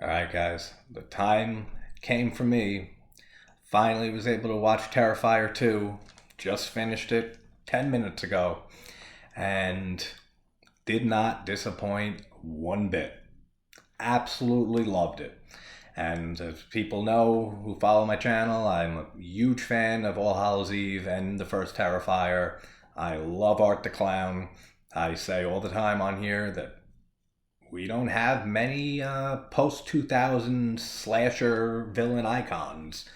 Alright, guys, the time came for me. Finally was able to watch Terrifier 2. Just finished it 10 minutes ago. And did not disappoint one bit. Absolutely loved it. And as people know who follow my channel, I'm a huge fan of All Hallows Eve and the first Terrifier. I love Art the Clown. I say all the time on here that we don't have many post 2000 slasher villain icons.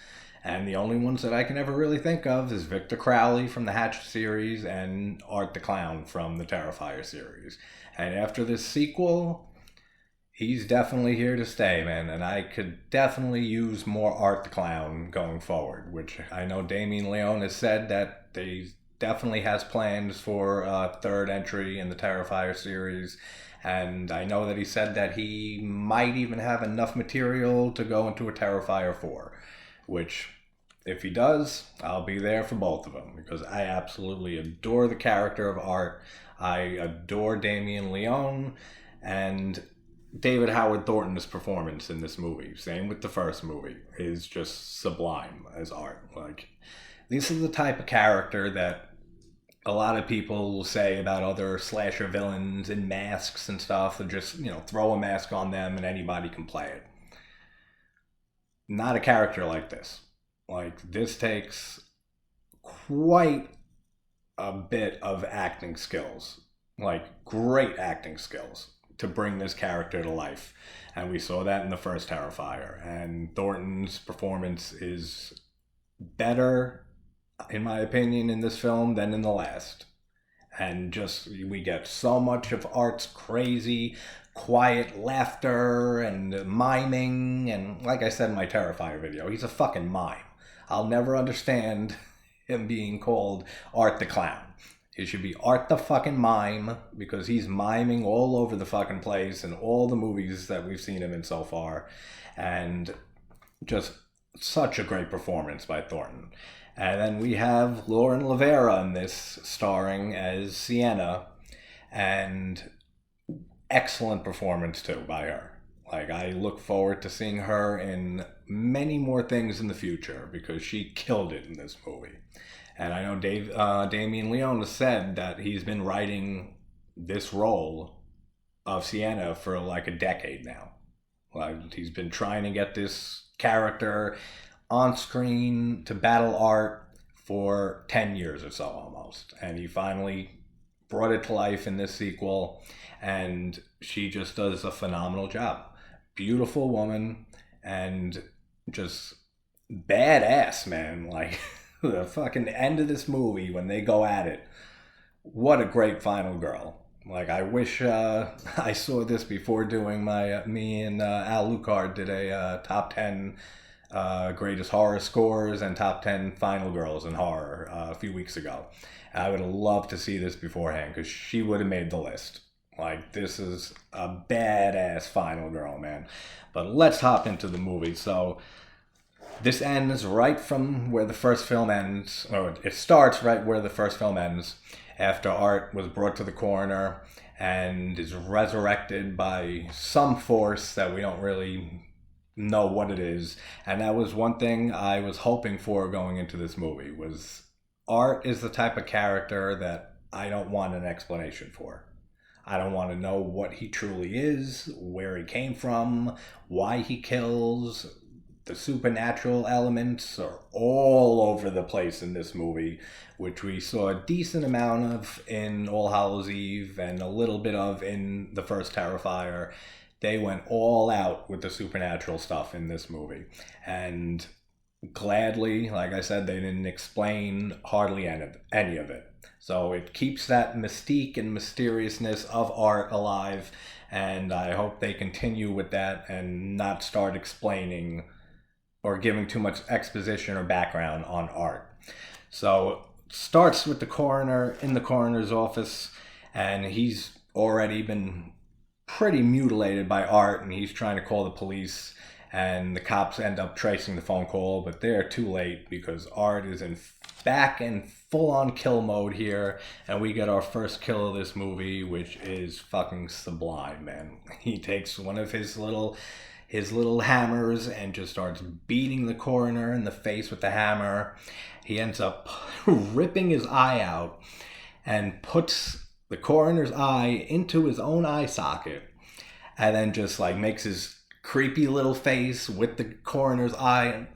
And the only ones that I can ever really think of is Victor Crowley from the Hatchet series and Art the Clown from the Terrifier series. And after this sequel, he's definitely here to stay, man. And I could definitely use more Art the Clown going forward, which I know Damien Leone has said that they definitely has plans for a third entry in the Terrifier series. And I know that he said that he might even have enough material to go into a Terrifier 4, which, if he does, I'll be there for both of them because I absolutely adore the character of Art. I adore Damien Leone and David Howard Thornton's performance in this movie. Same with the first movie, is just sublime as Art. Like, this is the type of character that a lot of people will say about other slasher villains in masks and stuff, and just, throw a mask on them and anybody can play it. Not a character like this. Like, this takes quite a bit of acting skills, like great acting skills, to bring this character to life. And we saw that in the first Terrifier. And Thornton's performance is better, in my opinion, in this film than in the last. And just, we get so much of Art's crazy, quiet laughter and miming. And like I said in my Terrifier video, he's a fucking mime. I'll never understand him being called Art the Clown. It should be Art the fucking Mime, because he's miming all over the fucking place in all the movies that we've seen him in so far. And just such a great performance by Thornton. And then we have Lauren Lavera in this, starring as Sienna, and excellent performance too by her. Like, I look forward to seeing her in many more things in the future because she killed it in this movie. And I know Damien Leone has said that he's been writing this role of Sienna for like a decade now. Like, he's been trying to get this character on screen to battle Art for 10 years or so almost. And he finally brought it to life in this sequel. And she just does a phenomenal job. Beautiful woman and just badass, man. Like, the fucking end of this movie when they go at it. What a great final girl. Like, I wish I saw this before doing me and Al Lucard did a top 10 greatest horror scores and top 10 final girls in horror a few weeks ago. I would have loved to see this beforehand because she would have made the list. Like, this is a badass final girl, man. But let's hop into the movie. So, this ends right from where the first film ends, or it starts right where the first film ends, after Art was brought to the coroner and is resurrected by some force that we don't really know what it is. And that was one thing I was hoping for going into this movie, was Art is the type of character that I don't want an explanation for. I don't want to know what he truly is, where he came from, why he kills. The supernatural elements are all over the place in this movie, which we saw a decent amount of in All Hallows Eve and a little bit of in the first Terrifier. They went all out with the supernatural stuff in this movie. And gladly, like I said, they didn't explain hardly any of it. So it keeps that mystique and mysteriousness of Art alive, and I hope they continue with that and not start explaining or giving too much exposition or background on Art. So starts with the coroner in the coroner's office, and he's already been pretty mutilated by Art, and he's trying to call the police, and the cops end up tracing the phone call, but they're too late because Art is back in full-on kill mode here, and we get our first kill of this movie, which is fucking sublime, man. He takes one of his his little hammers and just starts beating the coroner in the face with the hammer. He ends up ripping his eye out and puts the coroner's eye into his own eye socket, and then just like makes his creepy little face with the coroner's eye.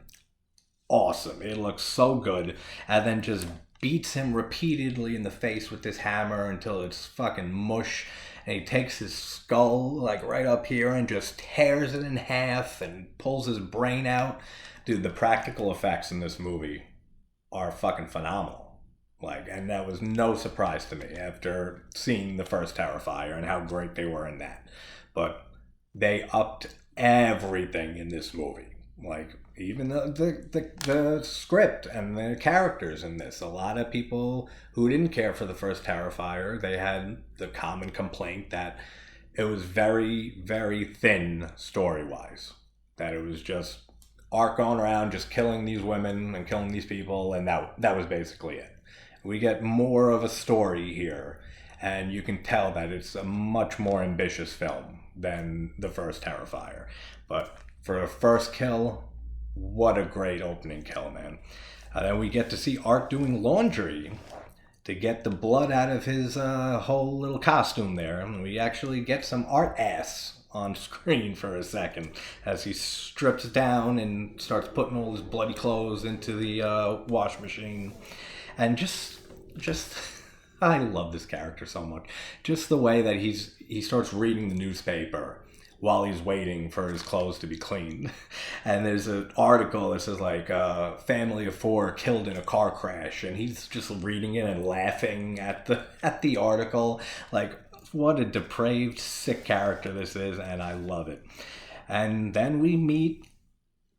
Awesome. It looks so good. And then just beats him repeatedly in the face with this hammer until it's fucking mush. And he takes his skull like right up here and just tears it in half and pulls his brain out. Dude, the practical effects in this movie are fucking phenomenal. Like, and that was no surprise to me after seeing the first Terrifier and how great they were in that. But they upped everything in this movie. Like, even the script and the characters in this. A lot of people who didn't care for the first Terrifier, they had the common complaint that it was very, very thin story-wise. That it was just Art going around just killing these women and killing these people, and that was basically it. We get more of a story here, and you can tell that it's a much more ambitious film than the first Terrifier. But for a first kill, what a great opening kill, man. Then we get to see Art doing laundry to get the blood out of his whole little costume there. And we actually get some Art ass on screen for a second as he strips down and starts putting all his bloody clothes into the wash machine. And just I love this character so much. Just the way that he starts reading the newspaper while he's waiting for his clothes to be cleaned. And there's an article that says like family of 4 killed in a car crash, and he's just reading it and laughing at the article. Like, what a depraved, sick character this is, and I love it. And then we meet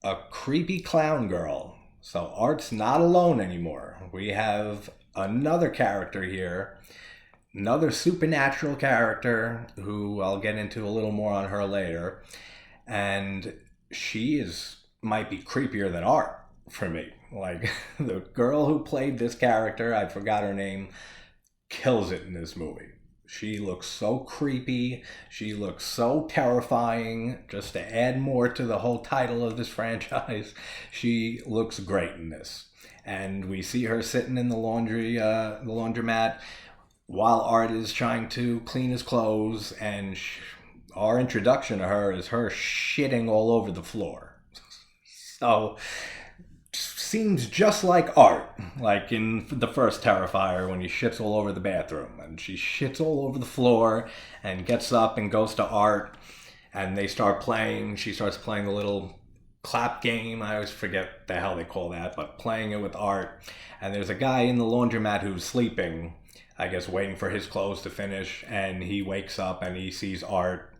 a creepy clown girl. So Art's not alone anymore. We have another character here, another supernatural character who I'll get into a little more on her later. And she might be creepier than Art for me. Like, the girl who played this character, I forgot her name, kills it in this movie. She looks so creepy. She looks so terrifying. Just to add more to the whole title of this franchise, she looks great in this. And we see her sitting in the laundromat while Art is trying to clean his clothes, and our introduction to her is her shitting all over the floor. So, seems just like Art, like in the first Terrifier when he shits all over the bathroom, and she shits all over the floor and gets up and goes to Art, and they start playing. She starts playing the little clap game. I always forget the hell they call that, but playing it with Art. And there's a guy in the laundromat who's sleeping, I guess waiting for his clothes to finish, and he wakes up and he sees Art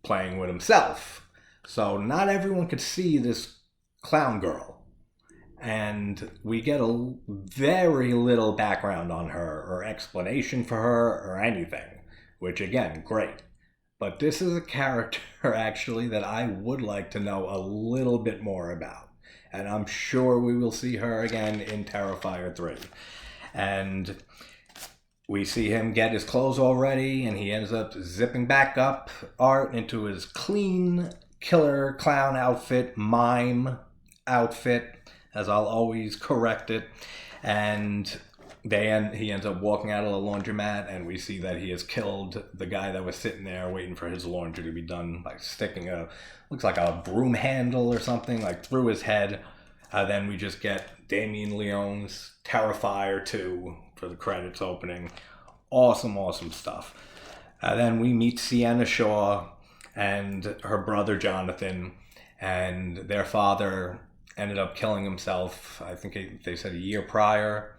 playing with himself. So not everyone could see this clown girl. And we get a very little background on her or explanation for her or anything, which again, great. But this is a character actually that I would like to know a little bit more about. And I'm sure we will see her again in Terrifier 3. And we see him get his clothes all ready, and he ends up zipping back up Art into his clean killer clown outfit, mime outfit, as I'll always correct it. And he ends up walking out of the laundromat, and we see that he has killed the guy that was sitting there waiting for his laundry to be done by sticking looks like a broom handle or something, like through his head. Then we just get Damien Leone's Terrifier 2 for the credits opening. Awesome, awesome stuff. Then we meet Sienna Shaw and her brother Jonathan, and their father ended up killing himself, I think they said a year prior,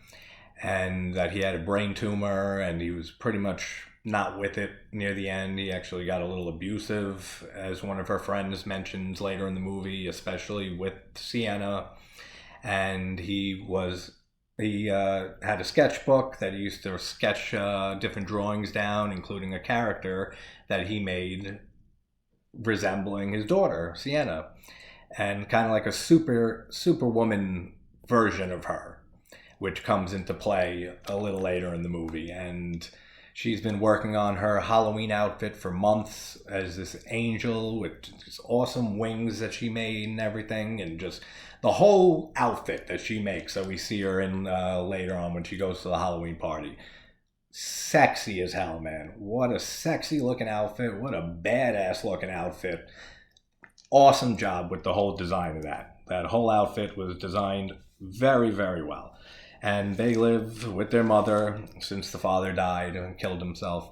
and that he had a brain tumor, and he was pretty much not with it near the end. He actually got a little abusive, as one of her friends mentions later in the movie, especially with Sienna. And he had a sketchbook that he used to sketch different drawings down, including a character that he made resembling his daughter, Sienna, and kind of like a superwoman version of her, which comes into play a little later in the movie. And She's been working on her Halloween outfit for months as this angel with just awesome wings that she made and everything, and just the whole outfit that she makes that we see her in later on when she goes to the Halloween party. Sexy as hell, man. What a sexy looking outfit. What a badass looking outfit. Awesome job with the whole design of that. That whole outfit was designed very, very well. And they live with their mother since the father died and killed himself.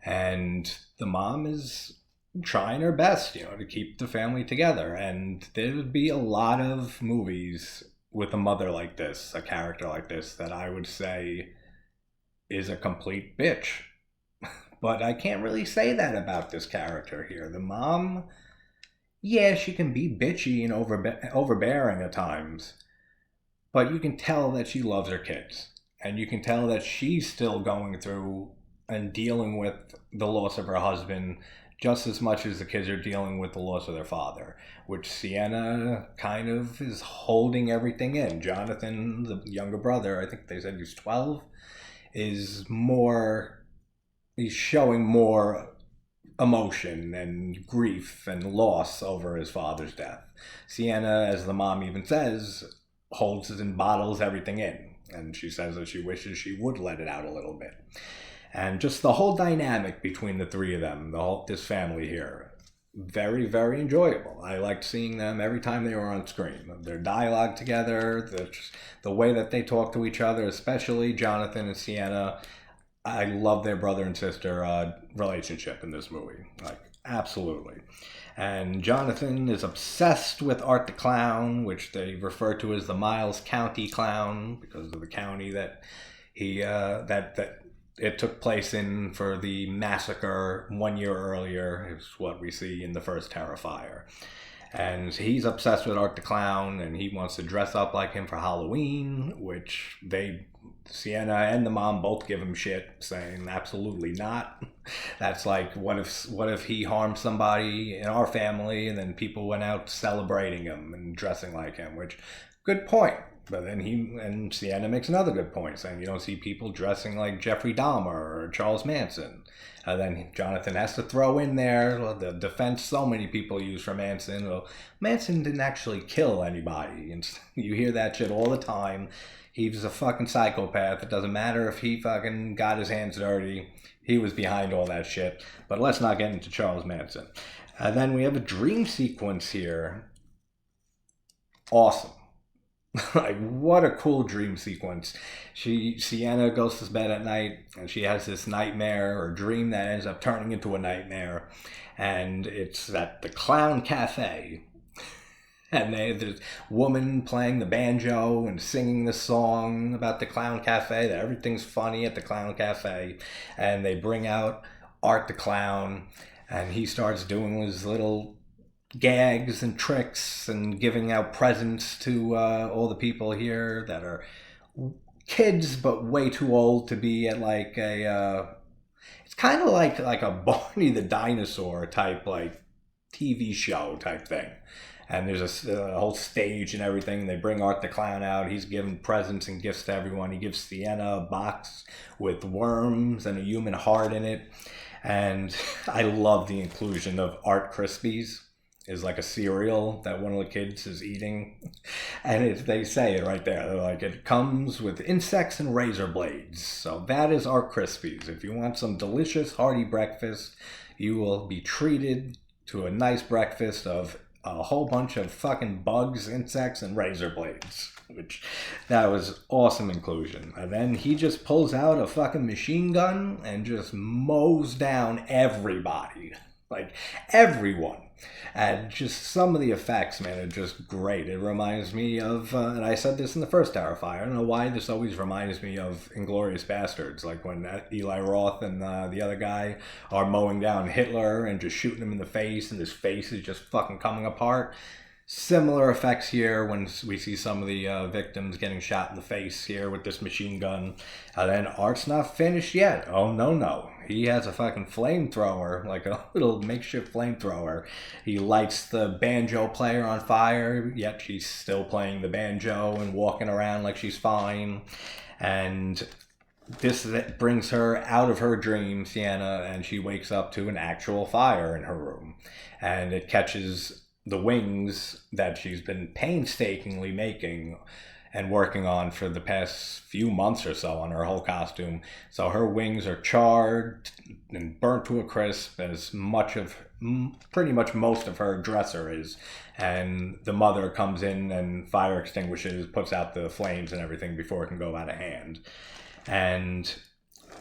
And the mom is trying her best, to keep the family together. And there would be a lot of movies with a mother like this, a character like this, that I would say is a complete bitch. But I can't really say that about this character here. The mom, yeah, she can be bitchy and overbearing at times. But you can tell that she loves her kids. And you can tell that she's still going through and dealing with the loss of her husband just as much as the kids are dealing with the loss of their father, which Sienna kind of is holding everything in. Jonathan, the younger brother, I think they said he's 12, he's showing more emotion and grief and loss over his father's death. Sienna, as the mom even says, holds and bottles everything in, and she says that she wishes she would let it out a little bit. And just the whole dynamic between the three of them, this family here, very, very enjoyable. I liked seeing them every time they were on screen. Their dialogue together, the way that they talk to each other, especially Jonathan and Sienna. I love their brother and sister relationship in this movie. Like, absolutely. And Jonathan is obsessed with Art the Clown, which they refer to as the Miles County Clown because of the county that it took place in for the massacre 1 year earlier, is what we see in the first Terrifier. And he's obsessed with Art the Clown, and he wants to dress up like him for Halloween, which Sienna and the mom both give him shit, saying absolutely not. That's like, what if he harmed somebody in our family, and then people went out celebrating him and dressing like him, which, good point. But then Sienna makes another good point, saying you don't see people dressing like Jeffrey Dahmer or Charles Manson. And then Jonathan has to throw in there the defense so many people use for Manson. Well, Manson didn't actually kill anybody. And you hear that shit all the time. He was a fucking psychopath. It doesn't matter if he fucking got his hands dirty. He was behind all that shit. But let's not get into Charles Manson. And then we have a dream sequence here. Awesome. Like, what a cool dream sequence. Sienna goes to bed at night and she has this nightmare or dream that ends up turning into a nightmare, and it's at the Clown Cafe, and there's this woman playing the banjo and singing the song about the Clown Cafe, that everything's funny at the Clown Cafe, and they bring out Art the Clown, and he starts doing his little gags and tricks and giving out presents to all the people here that are kids but way too old to be at like it's kind of like a Barney the Dinosaur type like TV show type thing. And there's a whole stage and everything. They bring Art the Clown out. He's giving presents and gifts to everyone. He gives Sienna a box with worms and a human heart in it. And I love the inclusion of Art Krispies. Is like a cereal that one of the kids is eating. And they say it right there. They're like, it comes with insects and razor blades. So that is Art Krispies. If you want some delicious, hearty breakfast, you will be treated to a nice breakfast of a whole bunch of fucking bugs, insects, and razor blades. Which, that was awesome inclusion. And then he just pulls out a fucking machine gun and just mows down everybody. Like, everyone. And just some of the effects, man, are just great. It reminds me of, and I said this in the first Terrifier, I don't know why this always reminds me of Inglourious Bastards, like when Eli Roth and the other guy are mowing down Hitler and just shooting him in the face, and his face is just fucking coming apart. Similar effects here when we see some of the victims getting shot in the face here with this machine gun. And then Art's not finished yet. Oh, no. He has a fucking flamethrower, like a little makeshift flamethrower. He lights the banjo player on fire, yet she's still playing the banjo and walking around like she's fine. And this brings her out of her dream, Sienna, and she wakes up to an actual fire in her room. And it catches the wings that she's been painstakingly making and working on for the past few months or so on her whole costume. So her wings are charred and burnt to a crisp, as much of pretty much most of her dresser is. And the mother comes in and fire extinguishes, puts out the flames and everything before it can go out of hand. And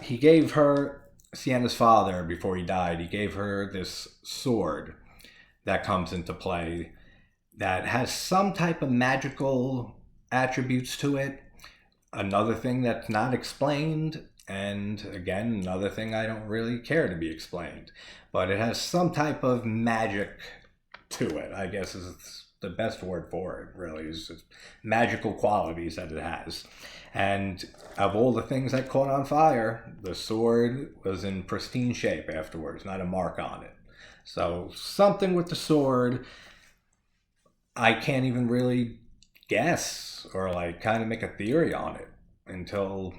he gave her, Sienna's father, before he died, he gave her this sword that comes into play that has some type of magical attributes to it. Another thing that's not explained, and again, another thing I don't really care to be explained. But it has some type of magic to it, I guess is the best word for it, really, is just magical qualities that it has. And of all the things that caught on fire, the sword was in pristine shape afterwards, not a mark on it. So something with the sword, I can't even really guess or like kind of make a theory on it until,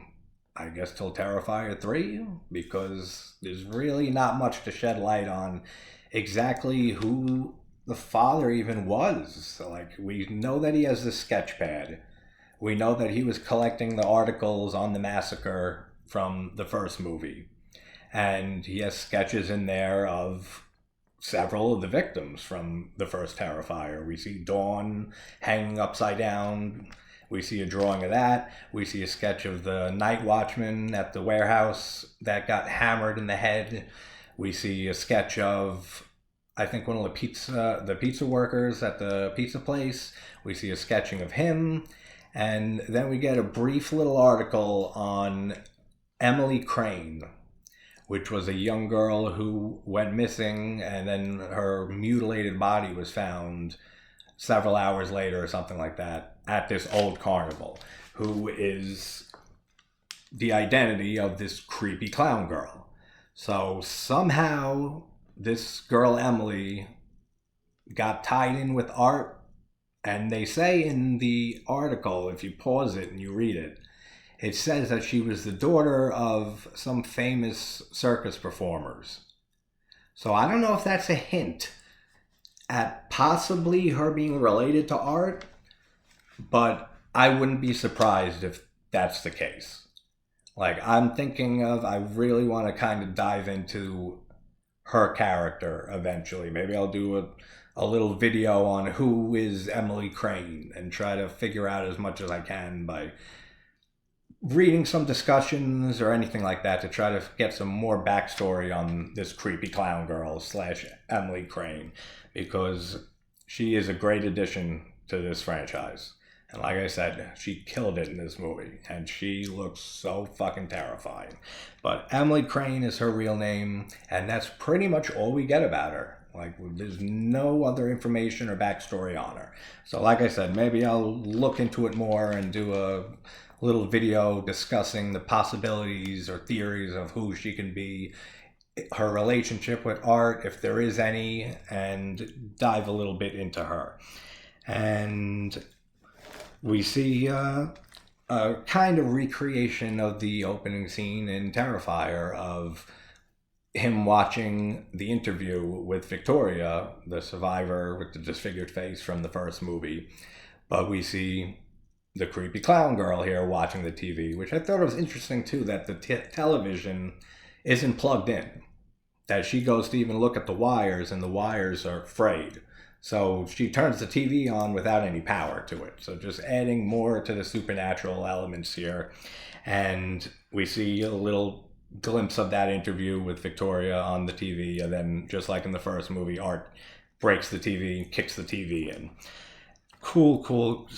I guess, till Terrifier 3, because there's really not much to shed light on exactly who the father even was. So, like, we know that he has this sketch pad. We know that he was collecting the articles on the massacre from the first movie. And he has sketches in there of several of the victims from the first Terrifier. We see Dawn hanging upside down. We see a drawing of that. We see a sketch of the night watchman at the warehouse that got hammered in the head. We see a sketch of, I think, one of the pizza workers at the pizza place. We see a sketching of him. And then we get a brief little article on Emily Crane, which was a young girl who went missing, and then her mutilated body was found several hours later or something like that at this old carnival, who is the identity of this creepy clown girl. So somehow this girl Emily got tied in with Art, and they say in the article, if you pause it and you read it, it says that she was the daughter of some famous circus performers. So I don't know if that's a hint at possibly her being related to Art, but I wouldn't be surprised if that's the case. Like, I'm thinking of, I really want to kind of dive into her character eventually. Maybe I'll do a little video on who is Emily Crane and try to figure out as much as I can by reading some discussions or anything like that to try to get some more backstory on this creepy clown girl / Emily Crane, because she is a great addition to this franchise. And like I said, she killed it in this movie, and she looks so fucking terrifying. But Emily Crane is her real name, and that's pretty much all we get about her. Like, there's no other information or backstory on her. So like I said, maybe I'll look into it more and do a little video discussing the possibilities or theories of who she can be, her relationship with Art, if there is any, and dive a little bit into her. And we see a kind of recreation of the opening scene in Terrifier of him watching the interview with Victoria, the survivor with the disfigured face from the first movie. But we see the creepy clown girl here watching the TV, which I thought was interesting too, that the television isn't plugged in, that she goes to even look at the wires and the wires are frayed. So she turns the TV on without any power to it. So just adding more to the supernatural elements here. And we see a little glimpse of that interview with Victoria on the TV. And then, just like in the first movie, Art breaks the TV and kicks the TV in. Cool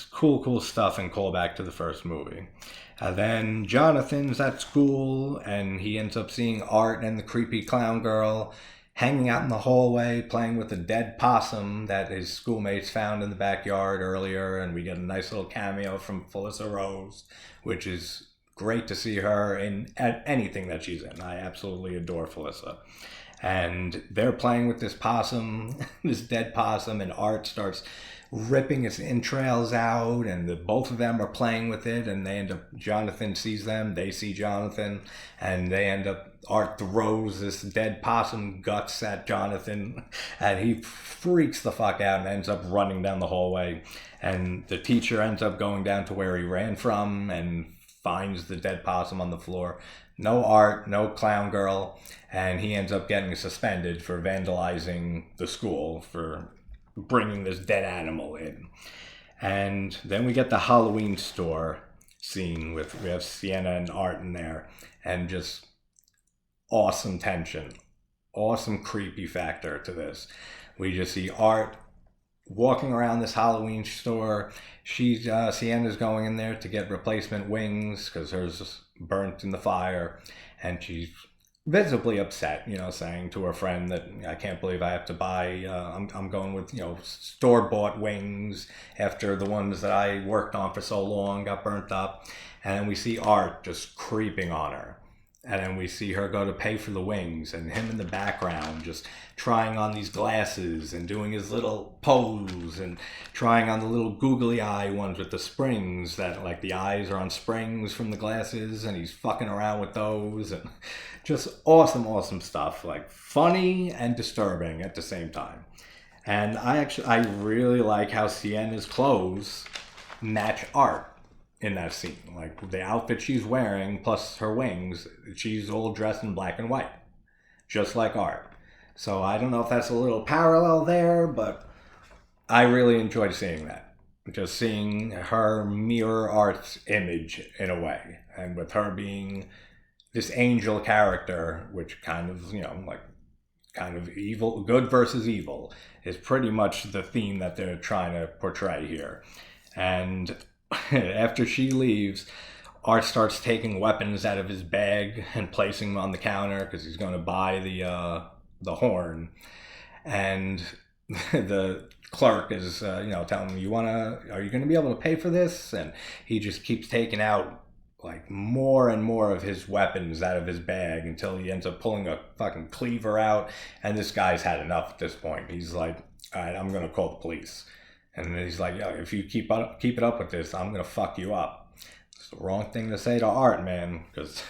stuff and callback to the first movie. And then Jonathan's at school and he ends up seeing Art and the creepy clown girl hanging out in the hallway, playing with a dead possum that his schoolmates found in the backyard earlier. And we get a nice little cameo from Felissa Rose, which is great to see her in anything that she's in. I absolutely adore Felissa. And they're playing with this possum, this dead possum, and Art starts ripping its entrails out, and both of them are playing with it, and they end up, Jonathan sees them, they see Jonathan, and they end up, Art throws this dead possum guts at Jonathan, and he freaks the fuck out and ends up running down the hallway, and the teacher ends up going down to where he ran from and finds the dead possum on the floor. No Art, no clown girl, and he ends up getting suspended for vandalizing the school, for bringing this dead animal in. And then we get the Halloween store scene we have Sienna and Art in there, and just awesome tension, awesome creepy factor to this. We just see Art walking around this Halloween store. Sienna's going in there to get replacement wings because hers is burnt in the fire, and she's visibly upset, saying to her friend that I can't believe I have to buy, I'm going with, store-bought wings after the ones that I worked on for so long got burnt up. And then we see Art just creeping on her. And then we see her go to pay for the wings, and him in the background just trying on these glasses and doing his little pose and trying on the little googly eye ones with the springs that, like, the eyes are on springs from the glasses, and he's fucking around with those. And just awesome stuff, like funny and disturbing at the same time. And I really like how Sienna's clothes match Art in that scene. Like, the outfit she's wearing plus her wings, she's all dressed in black and white, just like Art. So I don't know if that's a little parallel there, but I really enjoyed seeing that. Just seeing her mirror Art's image in a way, and with her being this angel character, which kind of, kind of evil, good versus evil, is pretty much the theme that they're trying to portray here. And after she leaves, Art starts taking weapons out of his bag and placing them on the counter because he's going to buy the horn. And the clerk is, telling him, are you going to be able to pay for this? And he just keeps taking out like more and more of his weapons out of his bag until he ends up pulling a fucking cleaver out. And this guy's had enough at this point. He's like, all right, I'm going to call the police. And he's like, yo, if you keep it up with this, I'm going to fuck you up. It's the wrong thing to say to Art, man, because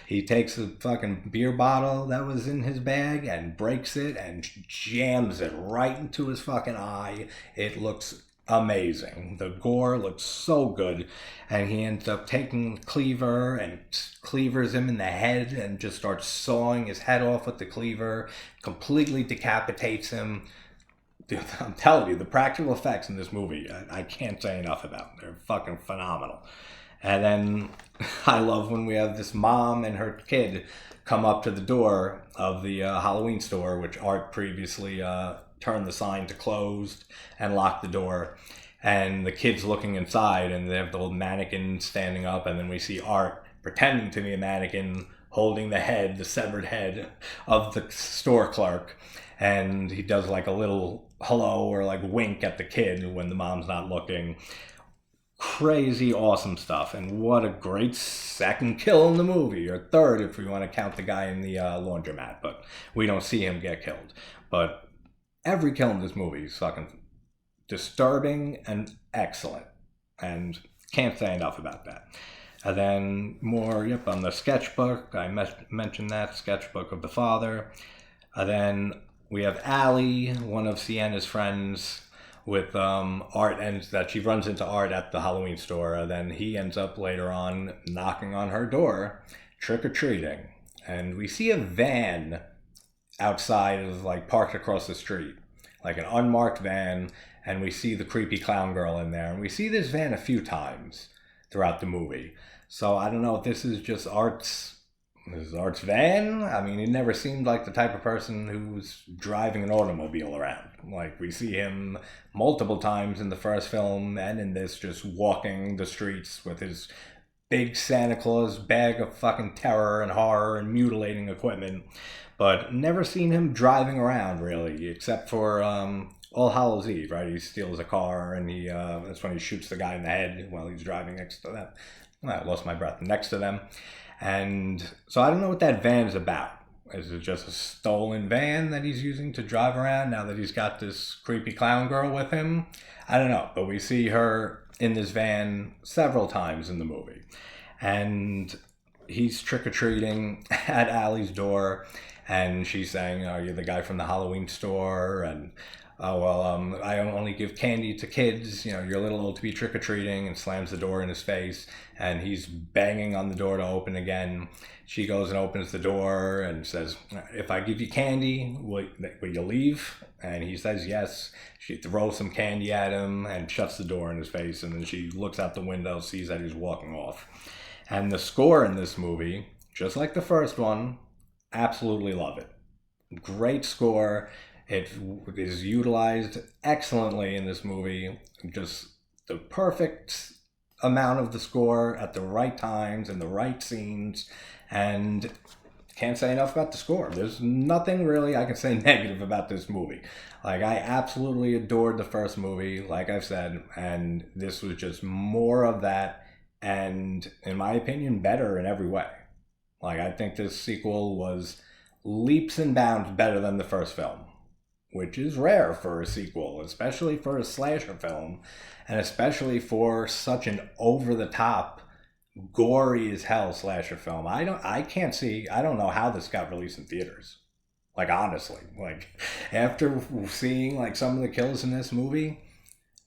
he takes a fucking beer bottle that was in his bag and breaks it and jams it right into his fucking eye. It looks amazing. The gore looks so good. And he ends up taking cleaver and cleavers him in the head and just starts sawing his head off with the cleaver, completely decapitates him. Dude, I'm telling you, the practical effects in this movie, I can't say enough about. They're fucking phenomenal. And then I love when we have this mom and her kid come up to the door of the Halloween store, which Art previously turned the sign to closed and locked the door. And the kid's looking inside, and they have the old mannequin standing up, and then we see Art pretending to be a mannequin holding the severed head of the store clerk. And he does like a little hello or like wink at the kid when the mom's not looking. Crazy awesome stuff. And what a great second kill in the movie, or third if we want to count the guy in the laundromat, but we don't see him get killed. But every kill in this movie is fucking disturbing and excellent, and can't say enough about that. And then more on the sketchbook, I mentioned that sketchbook of the father. And then we have Allie, one of Sienna's friends, with Art, and that she runs into Art at the Halloween store. And then he ends up later on knocking on her door, trick-or-treating. And we see a van outside of, like, parked across the street, like an unmarked van, and we see the creepy clown girl in there. And we see this van a few times throughout the movie. So I don't know if this is just Art's van. I mean, he never seemed like the type of person who's driving an automobile around. Like, we see him multiple times in the first film and in this, just walking the streets with his big Santa Claus bag of fucking terror and horror and mutilating equipment. But never seen him driving around, really, except for All Hallows Eve, right? He steals a car, and that's when he shoots the guy in the head while he's driving next to them. I lost my breath. Next to them. And so I don't know what that van is about. Is it just a stolen van that he's using to drive around now that he's got this creepy clown girl with him? I don't know, but we see her in this van several times in the movie. And he's trick-or-treating at Allie's door, and she's saying, "Are you the guy from the Halloween store?" And, "Oh, well, I only give candy to kids. You're a little old to be trick-or-treating," and slams the door in his face. And he's banging on the door to open again. She goes and opens the door and says, "If I give you candy, will you leave?" And he says yes. She throws some candy at him and shuts the door in his face. And then she looks out the window, sees that he's walking off. And the score in this movie, just like the first one, absolutely love it. Great score. It is utilized excellently in this movie. Just the perfect amount of the score at the right times and the right scenes. And can't say enough about the score. There's nothing really I can say negative about this movie. Like, I absolutely adored the first movie, like I've said, and this was just more of that, and in my opinion, better in every way. Like, I think this sequel was leaps and bounds better than the first film, which is rare for a sequel, especially for a slasher film, and especially for such an over-the-top, gory as hell slasher film. I don't know how this got released in theaters. Like, honestly, like, after seeing like some of the kills in this movie,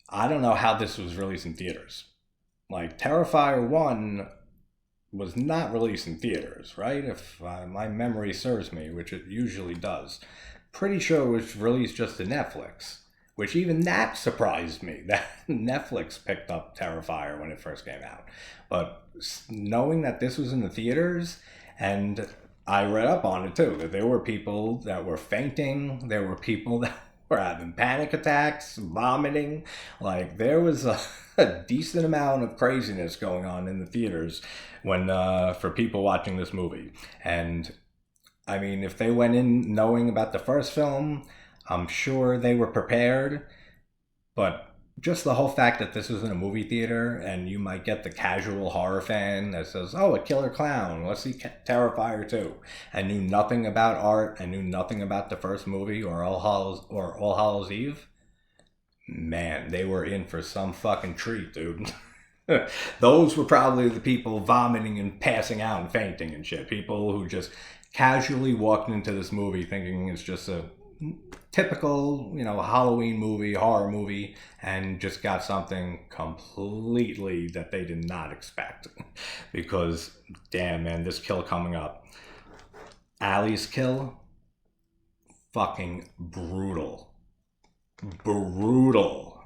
I don't know how this was released in theaters. Like, Terrifier 1 was not released in theaters, right? If my memory serves me, which it usually does. Pretty sure it was released just to Netflix, which even that surprised me, that Netflix picked up Terrifier when it first came out. But knowing that this was in the theaters, and I read up on it too, that there were people that were fainting, there were people that were having panic attacks, vomiting. Like, there was a decent amount of craziness going on in the theaters when for people watching this movie. And I mean, if they went in knowing about the first film, I'm sure they were prepared. But just the whole fact that this was in a movie theater, and you might get the casual horror fan that says, "Oh, a killer clown, let's see Terrifier 2," and knew nothing about art and knew nothing about the first movie or All Hallows Eve, man, they were in for some fucking treat, dude. Those were probably the people vomiting and passing out and fainting and shit. People who just casually walked into this movie thinking it's just a typical, Halloween movie, horror movie, and just got something completely that they did not expect. Because, damn, man, this kill coming up. Allie's kill, fucking brutal. Brutal.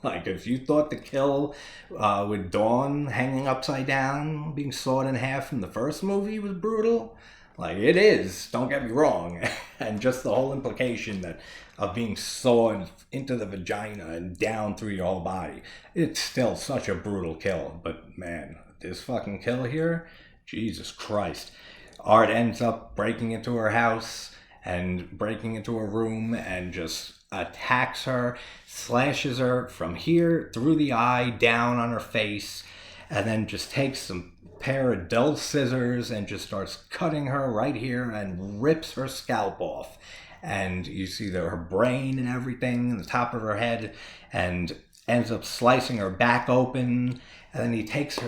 Like, if you thought the kill with Dawn hanging upside down, being sawed in half from the first movie was brutal, like, it is, don't get me wrong. And just the whole implication of being sawed into the vagina and down through your whole body, it's still such a brutal kill. But man, this fucking kill here, Jesus Christ. Art ends up breaking into her house and breaking into her room and just attacks her, slashes her from here through the eye, down on her face, and then just takes some pair of dull scissors and just starts cutting her right here and rips her scalp off. And you see her brain and everything in the top of her head, and ends up slicing her back open. And then he takes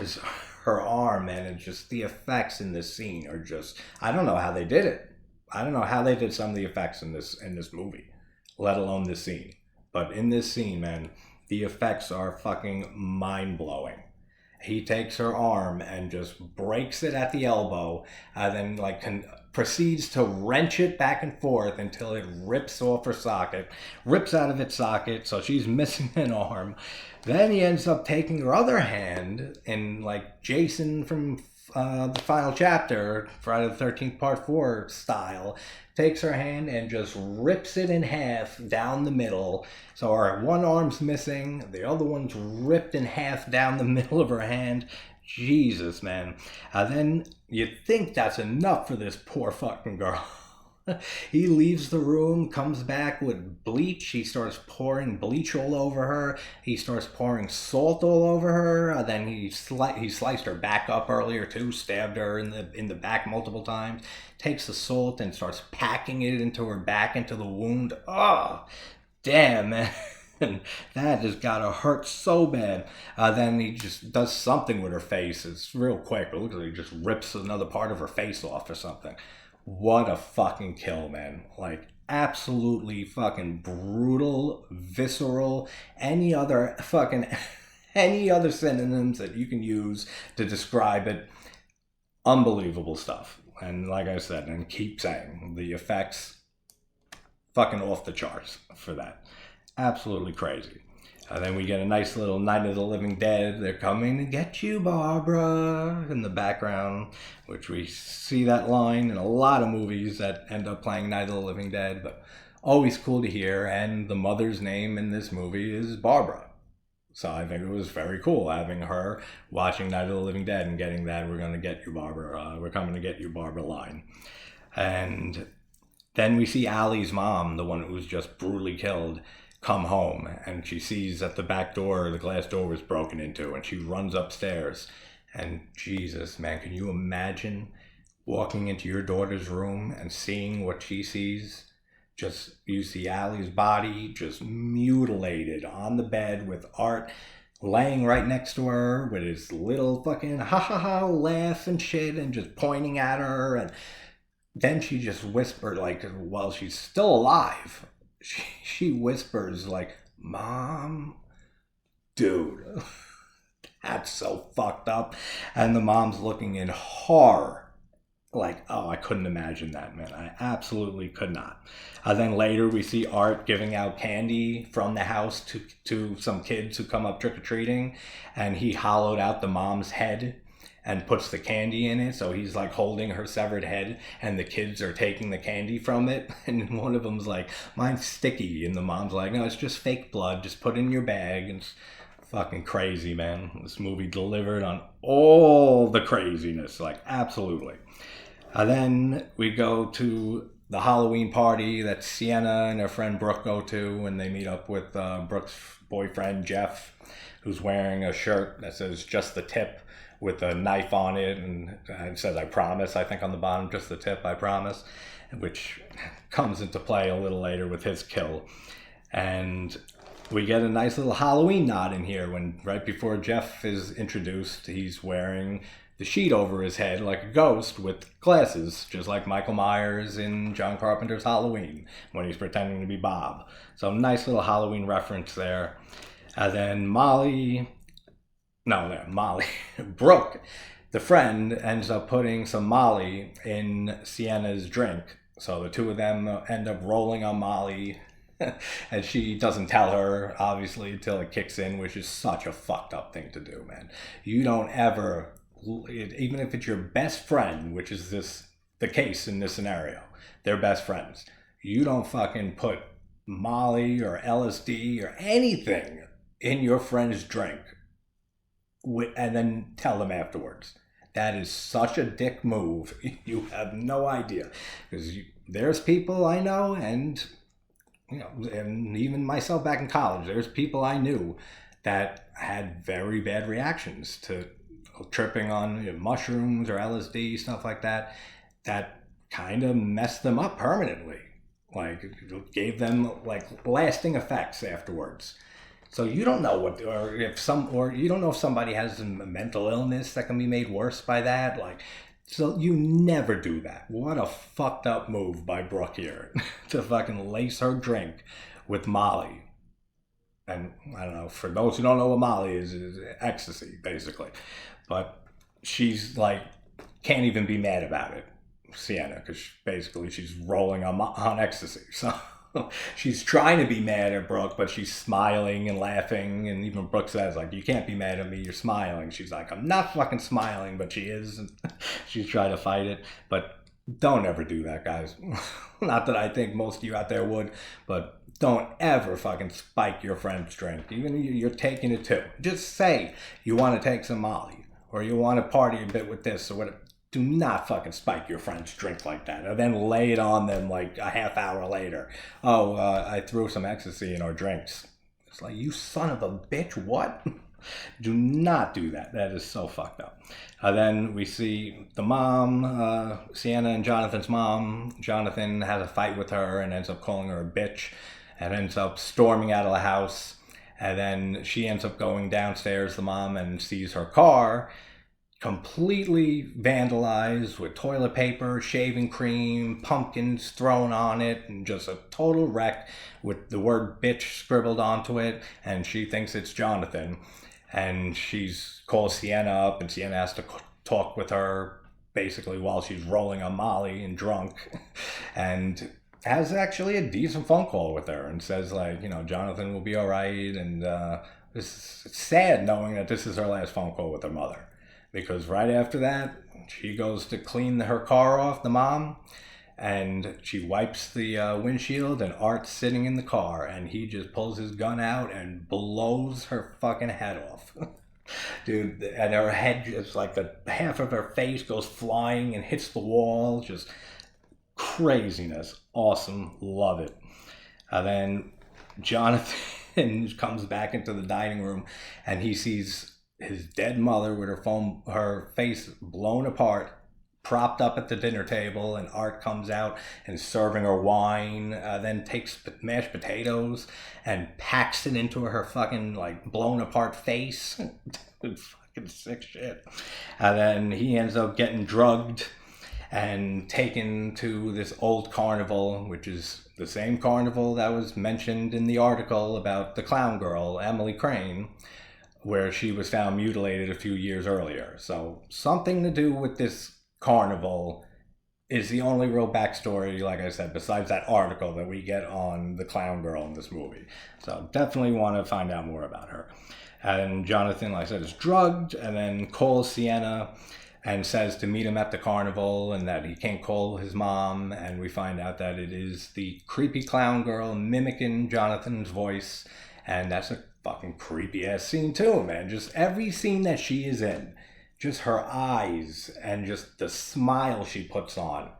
her arm, and it's just, the effects in this scene are just, I don't know how they did it. I don't know how they did some of the effects in this movie, let alone this scene. But in this scene, man, the effects are fucking mind-blowing. He takes her arm and just breaks it at the elbow, and then proceeds to wrench it back and forth until it rips off her socket, rips out of its socket, so she's missing an arm. Then he ends up taking her other hand, in like Jason from the final chapter, Friday the 13th Part 4 style, takes her hand and just rips it in half down the middle. So her one arm's missing, the other one's ripped in half down the middle of her hand. Jesus, man. Then you think that's enough for this poor fucking girl. He leaves the room, comes back with bleach. He starts pouring bleach all over her. He starts pouring salt all over her. Then he sliced her back up earlier too, stabbed her in the back multiple times. Takes the salt and starts packing it into her back, into the wound. Oh, damn, man. And that just gotta hurt so bad. Then he just does something with her face. It's real quick. It looks like he just rips another part of her face off or something. What a fucking kill, man. Like, absolutely fucking brutal, visceral, any other synonyms that you can use to describe it. Unbelievable stuff. And like I said, and keep saying, the effects fucking off the charts for that. Absolutely crazy. And then we get a nice little Night of the Living Dead. They're coming to get you, Barbara, in the background, which we see that line in a lot of movies that end up playing Night of the Living Dead, but always cool to hear. And the mother's name in this movie is Barbara. So I think it was very cool having her watching Night of the Living Dead and getting that "we're going to get you, Barbara, we're coming to get you, Barbara" line. And then we see Allie's mom, the one who was just brutally killed, come home, and she sees that the back door, the glass door, was broken into, and she runs upstairs. And Jesus, man, can you imagine walking into your daughter's room and seeing what she sees? Just, you see Allie's body just mutilated on the bed with Art laying right next to her with his little fucking ha ha ha laugh and shit and just pointing at her. And then she just whispered, like, while she's still alive, she whispers, like, "Mom." Dude, that's so fucked up. And the mom's looking in horror. Like, oh, I couldn't imagine that, man. I absolutely could not. Then later we see Art giving out candy from the house to some kids who come up trick-or-treating. And he hollowed out the mom's head and puts the candy in it. So he's like holding her severed head and the kids are taking the candy from it. And one of them's like, "Mine's sticky." And the mom's like, "No, it's just fake blood. Just put it in your bag." And it's fucking crazy, man. This movie delivered on all the craziness. Like, absolutely. Then we go to the Halloween party that Sienna and her friend Brooke go to, and they meet up with Brooke's boyfriend Jeff, who's wearing a shirt that says "just the tip" with a knife on it, and it says "I promise," I think, on the bottom, "just the tip, I promise," which comes into play a little later with his kill. And we get a nice little Halloween nod in here when right before Jeff is introduced, he's wearing the sheet over his head like a ghost with glasses, just like Michael Myers in John Carpenter's Halloween when he's pretending to be Bob. So nice little Halloween reference there. And then Brooke, the friend, ends up putting some Molly in Sienna's drink. So the two of them end up rolling on Molly. And she doesn't tell her, obviously, until it kicks in, which is such a fucked up thing to do, man. You don't ever, even if it's your best friend, which is the case in this scenario, they're best friends, you don't fucking put Molly or LSD or anything in your friend's drink and then tell them afterwards. That is such a dick move. You have no idea. Because there's people I know, and and even myself back in college, there's people I knew that had very bad reactions to tripping on mushrooms or LSD, stuff like that, that kind of messed them up permanently. Like, it gave them like lasting effects afterwards. So you don't know you don't know if somebody has a mental illness that can be made worse by that. Like, so you never do that. What a fucked up move by Brooke here to fucking lace her drink with Molly. And I don't know, for those who don't know what Molly is ecstasy, basically. But she's like, can't even be mad about it, Sienna, because basically she's rolling on ecstasy. So she's trying to be mad at Brooke, but she's smiling and laughing. And even Brooke says, like, "You can't be mad at me, you're smiling." She's like, "I'm not fucking smiling," but she is. And she's trying to fight it. But don't ever do that, guys. Not that I think most of you out there would, but don't ever fucking spike your friend's drink. Even if you're taking it too. Just say you want to take some Molly, or you want to party a bit with this, or whatever. do not fucking spike your friend's drink like that and then lay it on them like a half hour later. Oh, I threw some ecstasy in our drinks. It's like, you son of a bitch, what? Do not do that. That is so fucked up. Then we see the mom, Sienna and Jonathan's mom. Jonathan has a fight with her and ends up calling her a bitch and ends up storming out of the house. And then she ends up going downstairs, the mom, and sees her car completely vandalized with toilet paper, shaving cream, pumpkins thrown on it, and just a total wreck with the word bitch scribbled onto it. And she thinks it's Jonathan. And she's calls Sienna up, and Sienna has to talk with her basically while she's rolling on Molly and drunk, and has actually a decent phone call with her and says, like, you know, Jonathan will be all right. And it's sad knowing that this is her last phone call with her mother, because right after that, she goes to clean her car off, the mom, and she wipes the windshield, and Art's sitting in the car, and he just pulls his gun out and blows her fucking head off. Dude, and her head, just like the half of her face goes flying and hits the wall. Just craziness. Awesome. Love it. And then Jonathan comes back into the dining room, and he sees his dead mother with her face blown apart, propped up at the dinner table, and Art comes out and serving her wine, then takes mashed potatoes and packs it into her fucking like blown apart face. It's fucking sick shit. And then he ends up getting drugged and taken to this old carnival, which is the same carnival that was mentioned in the article about the clown girl, Emily Crane, where she was found mutilated a few years earlier. So something to do with this carnival is the only real backstory, like I said, besides that article that we get on the clown girl in this movie. So definitely want to find out more about her. And Jonathan, like I said, is drugged, and then calls Sienna and says to meet him at the carnival, and that he can't call his mom. And we find out that it is the creepy clown girl mimicking Jonathan's voice. And that's a fucking creepy ass scene too, man. Just every scene that she is in, just her eyes and just the smile she puts on.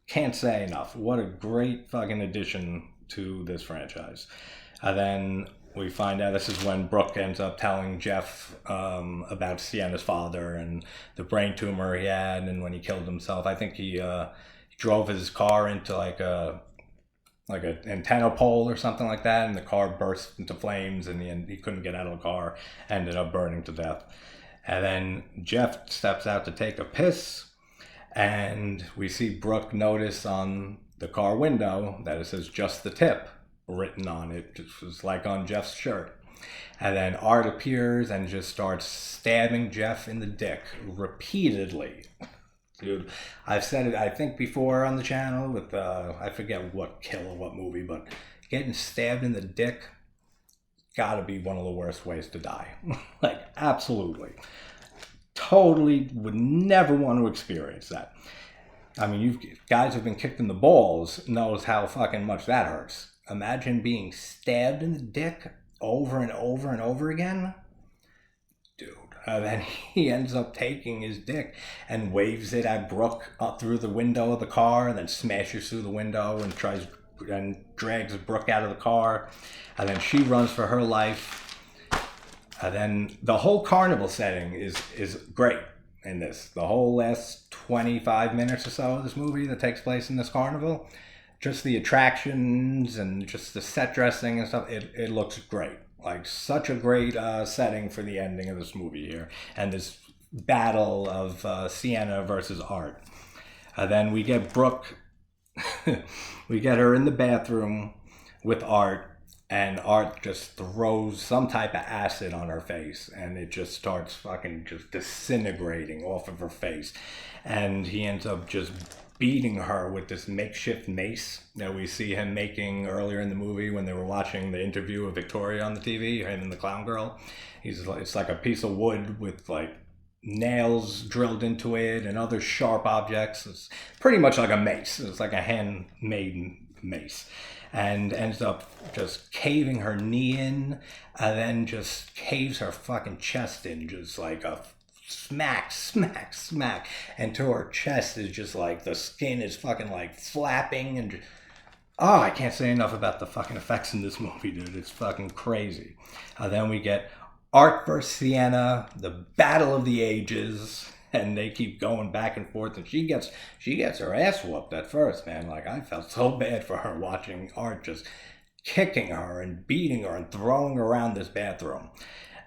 Can't say enough. What a great fucking addition to this franchise. And then we find out this is when Brooke ends up telling Jeff about Sienna's father and the brain tumor he had, and when he killed himself. I think he drove his car into like an antenna pole or something like that, and the car burst into flames, and he couldn't get out of the car, ended up burning to death. And then Jeff steps out to take a piss, and we see Brooke notice on the car window that it says "just the tip" written on it, just was like on Jeff's shirt. And then Art appears and just starts stabbing Jeff in the dick repeatedly. Dude, I've said it, I think, before on the channel with, I forget what kill or what movie, but getting stabbed in the dick, gotta be one of the worst ways to die. Like, absolutely. Totally would never want to experience that. I mean, you guys who've been kicked in the balls knows how fucking much that hurts. Imagine being stabbed in the dick over and over and over again. Dude. Then he ends up taking his dick and waves it at Brooke up through the window of the car, and then smashes through the window and drags Brooke out of the car. And then she runs for her life. And then the whole carnival setting is great in this. The whole last 25 minutes or so of this movie that takes place in this carnival, just the attractions and just the set dressing and stuff, it looks great. Like, such a great setting for the ending of this movie here. And this battle of Sienna versus Art. Then we get Brooke, we get her in the bathroom with Art, and Art just throws some type of acid on her face, and it just starts fucking just disintegrating off of her face. And he ends up just beating her with this makeshift mace that we see him making earlier in the movie when they were watching the interview of Victoria on the TV, him and the clown girl. It's like a piece of wood with like nails drilled into it and other sharp objects. It's pretty much like a mace. It's like a handmade mace. And ends up just caving her knee in, and then just caves her fucking chest in, just like a smack, smack, smack, and to her chest is just like the skin is fucking like flapping and. Oh, I can't say enough about the fucking effects in this movie, dude. It's fucking crazy. Then we get Art versus Sienna, the battle of the ages, and they keep going back and forth, and she gets her ass whooped at first, man. Like, I felt so bad for her watching Art just kicking her and beating her and throwing her around this bathroom.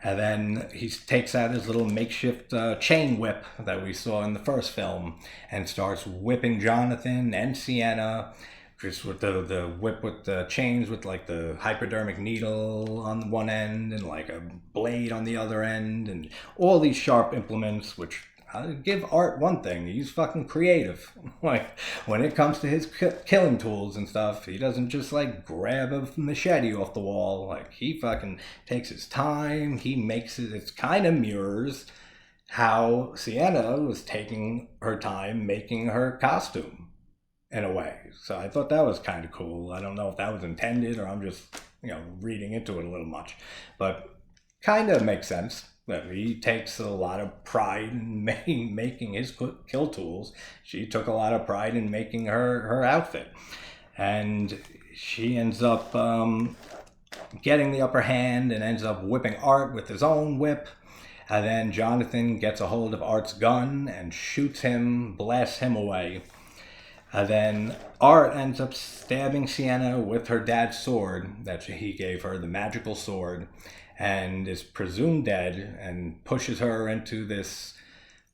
And then he takes out his little makeshift chain whip that we saw in the first film and starts whipping Jonathan and Sienna. Just with the whip with the chains with like the hypodermic needle on one end and like a blade on the other end and all these sharp implements, which I give Art one thing, he's fucking creative. Like when it comes to his killing tools and stuff, he doesn't just like grab a machete off the wall. Like he fucking takes his time, he makes it, it's kind of mirrors how Sienna was taking her time making her costume. In a way. So I thought that was kind of cool. I don't know if that was intended or I'm just, reading into it a little much. But kind of makes sense that he takes a lot of pride in making his kill tools. She took a lot of pride in making her outfit. And she ends up getting the upper hand and ends up whipping Art with his own whip. And then Jonathan gets a hold of Art's gun and shoots him, blasts him away. And then Art ends up stabbing Sienna with her dad's sword that he gave her, the magical sword, and is presumed dead and pushes her into this,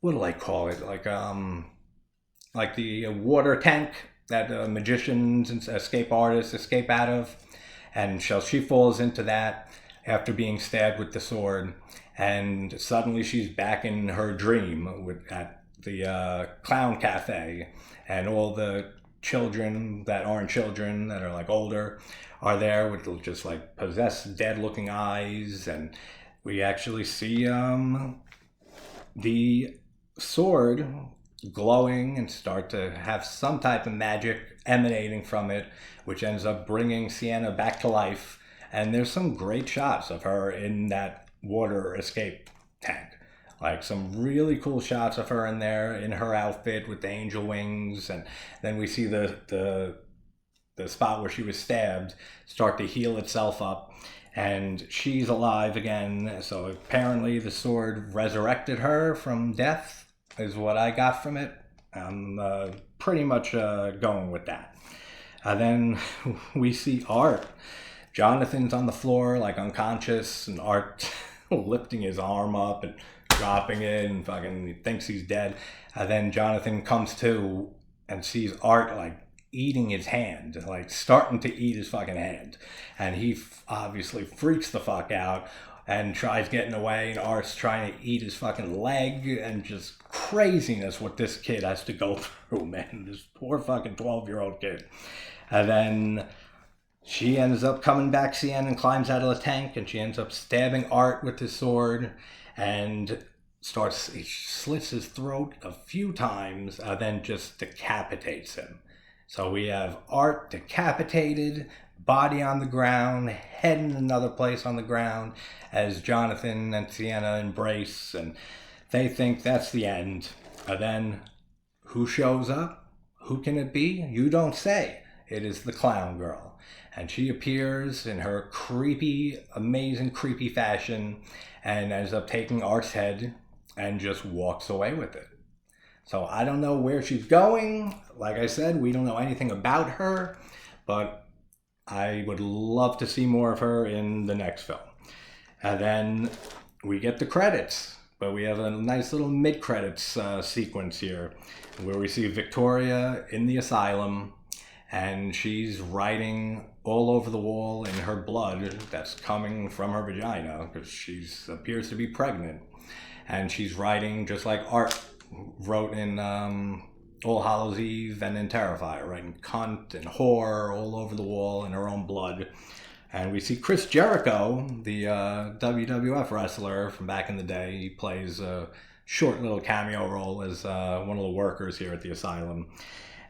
what do I call it? Like the water tank that magicians and escape artists escape out of. And she falls into that after being stabbed with the sword. And suddenly she's back in her dream at the clown cafe. And all the children that aren't children, that are like older, are there with just like possessed, dead looking eyes. And we actually see the sword glowing and start to have some type of magic emanating from it, which ends up bringing Sienna back to life. And there's some great shots of her in that water escape tank. Like some really cool shots of her in there in her outfit with the angel wings, and then we see the spot where she was stabbed start to heal itself up, and she's alive again. So apparently the sword resurrected her from death, is what I got from it. I'm pretty much going with that. Then we see Art. Jonathan's on the floor like unconscious, and Art lifting his arm up and dropping it and fucking thinks he's dead. And then Jonathan comes to and sees Art like eating his hand, like starting to eat his fucking hand. And he obviously freaks the fuck out and tries getting away, and Art's trying to eat his fucking leg, and just craziness what this kid has to go through, man. This poor fucking 12-year-old kid. And then she ends up coming back, Sienna, and climbs out of the tank, and she ends up stabbing Art with his sword and he slits his throat a few times, then just decapitates him. So we have Art decapitated, body on the ground, head in another place on the ground, as Jonathan and Sienna embrace, and they think that's the end. And then who shows up? Who can it be? You don't say. It is the clown girl. And she appears in her creepy, amazing, creepy fashion and ends up taking Art's head and just walks away with it. So I don't know where she's going. Like I said, we don't know anything about her, but I would love to see more of her in the next film. And then we get the credits, but we have a nice little mid-credits sequence here where we see Victoria in the asylum, and she's writing all over the wall in her blood that's coming from her vagina because she appears to be pregnant. And she's writing just like Art wrote in All Hallows Eve and in Terrifier, writing cunt and whore all over the wall in her own blood. And we see Chris Jericho, the WWF wrestler from back in the day. He plays a short little cameo role as one of the workers here at the asylum.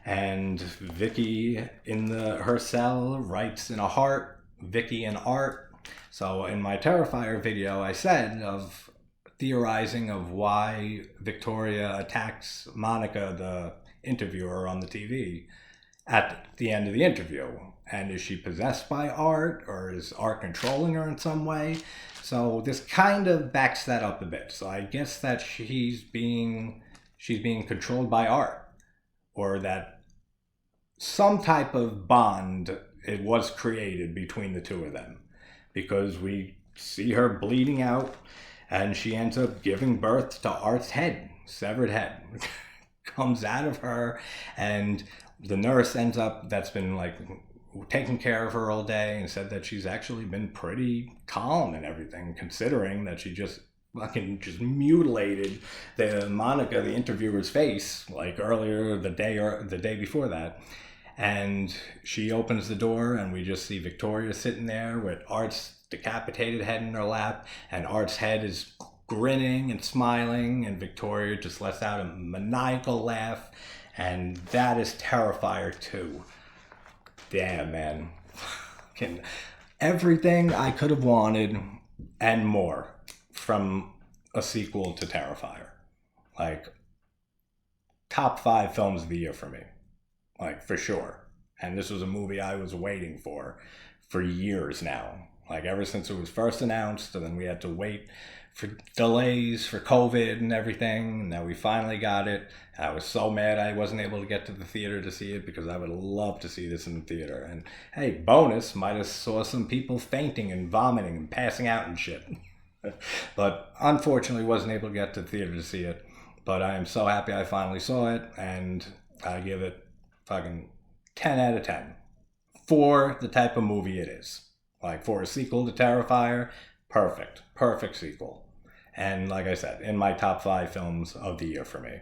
And Vicky in her cell writes in a heart, Vicky and Art. So in my Terrifier video, I said of theorizing of why Victoria attacks Monica, the interviewer on the TV, at the end of the interview. And is she possessed by Art, or is Art controlling her in some way? So this kind of backs that up a bit. So I guess that she's being controlled by Art, or that some type of bond it was created between the two of them, because we see her bleeding out and she ends up giving birth to Art's head, severed head comes out of her, and the nurse ends up, that's been like taking care of her all day, and said that she's actually been pretty calm and everything, considering that she just mutilated the Monica, the interviewer's face, like earlier the day before that. And she opens the door and we just see Victoria sitting there with Art's decapitated head in her lap, and Art's head is grinning and smiling, and Victoria just lets out a maniacal laugh, and that is Terrifier 2. Damn, man. Everything I could have wanted and more from a sequel to Terrifier. Like, top 5 films of the year for me. Like, for sure. And this was a movie I was waiting for years now. Like, ever since it was first announced, and then we had to wait for delays for COVID and everything. And now we finally got it. And I was so mad I wasn't able to get to the theater to see it, because I would love to see this in the theater. And hey, bonus, might have saw some people fainting and vomiting and passing out and shit. But unfortunately wasn't able to get to the theater to see it. But I am so happy I finally saw it, and I give it fucking 10 out of 10 for the type of movie it is. Like, for a sequel to Terrifier, perfect sequel. And like I said, in my top 5 films of the year for me.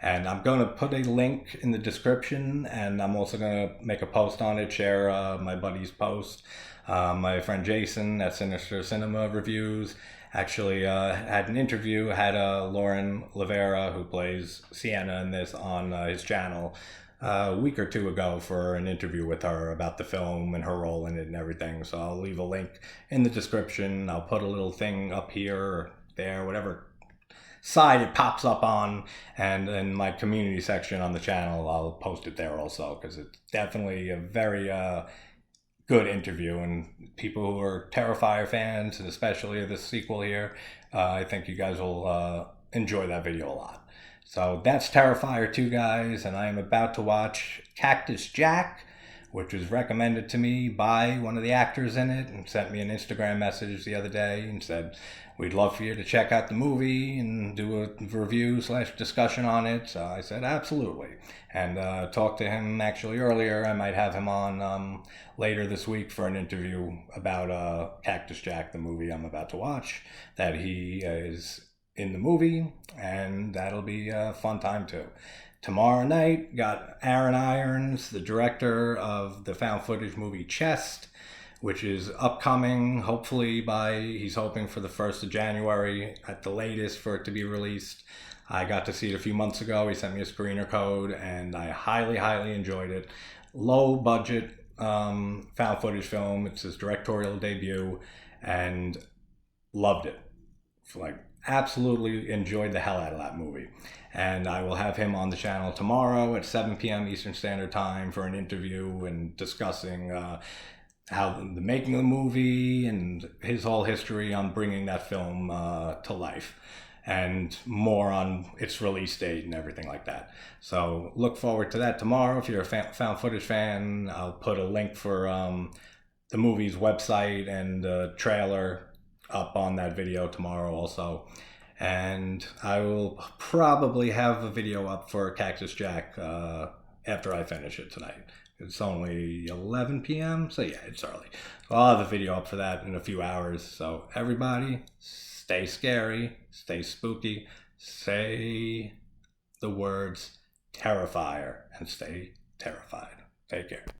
And I'm going to put a link in the description, and I'm also going to make a post on it, share my buddy's post. My friend Jason at Sinister Cinema Reviews actually had an interview, had Lauren Rivera, who plays Sienna in this, on his channel a week or two ago for an interview with her about the film and her role in it and everything. So I'll leave a link in the description. I'll put a little thing up here or there, whatever side it pops up on, and in my community section on the channel I'll post it there also, because it's definitely a very good interview, and people who are Terrifier fans, and especially this sequel here, I think you guys will enjoy that video a lot. So that's Terrifier 2, guys, and I am about to watch Cactus Jack, which was recommended to me by one of the actors in it, and sent me an Instagram message the other day and said, we'd love for you to check out the movie and do a review/discussion on it. So I said, absolutely. And talked to him actually earlier. I might have him on later this week for an interview about Cactus Jack, the movie I'm about to watch, that he is in the movie, and that'll be a fun time too. Tomorrow night, got Aaron Irons, the director of the found footage movie Chest, which is upcoming, hopefully he's hoping for the 1st of January at the latest for it to be released. I got to see it a few months ago. He sent me a screener code, and I highly enjoyed it. Low budget found footage film. It's his directorial debut, and loved it. Like, absolutely enjoyed the hell out of that movie. And I will have him on the channel tomorrow at 7 p.m. Eastern Standard Time for an interview and discussing how the making of the movie and his whole history on bringing that film to life, and more on its release date and everything like that. So look forward to that tomorrow. If you're a found footage fan, I'll put a link for the movie's website and the trailer up on that video tomorrow also. And I will probably have a video up for Cactus Jack after I finish it tonight. It's only 11 p.m. So yeah, it's early. So I'll have a video up for that in a few hours. So everybody, stay scary, stay spooky, say the words Terrifier, and stay terrified. Take care.